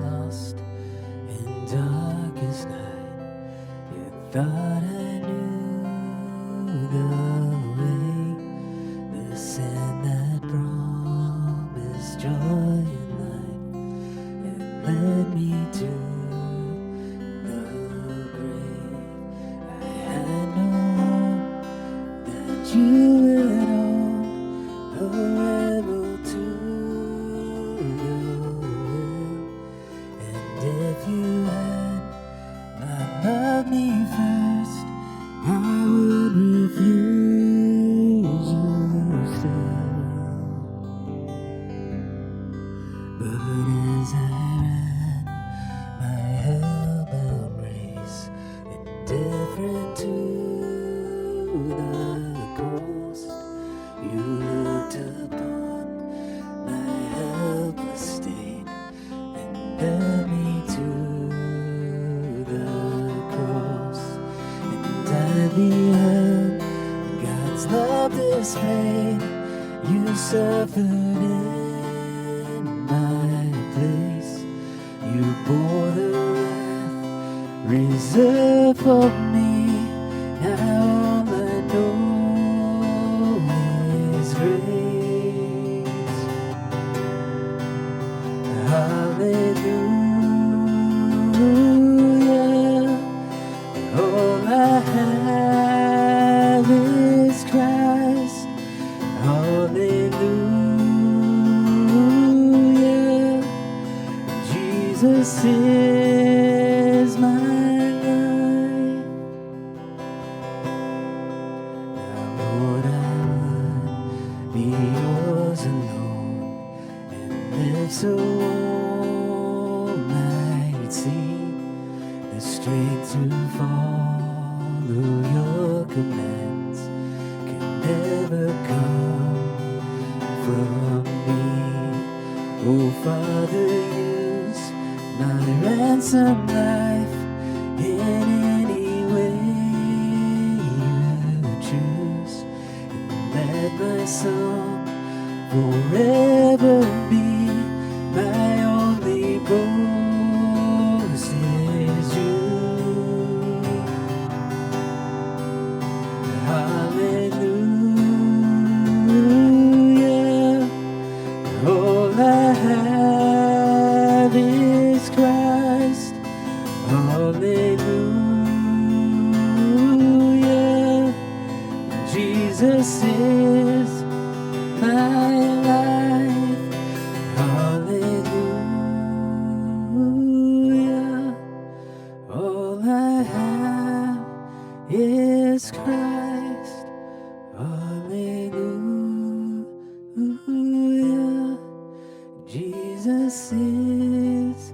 lost in darkest night. You thought I knew the way, the sand that promised joy and light, and led me to the grave. I had no hope that you would own a rebel to your will, and if you had not loved me first, I would refuse you still. But as I ran my hell-bound race, indifferent to the cost, you looked upon my helpless state and led me to the cross. And I beheld God's love displayed. You suffered in my place. You bore the wrath reserved for me. Now all I know is grace. Hallelujah. All I have is Christ. Hallelujah. Jesus is my life. Now, Lord, I would be yours alone, and live so all might see the strength to follow your commands can never come from me. Oh, Father, use my ransom life in any way you choose, and let my song forever be my only boast is you. Hallelujah. All I have is Christ. Hallelujah. Jesus is my life. Hallelujah. All I have is Christ. Hallelujah. Jesus is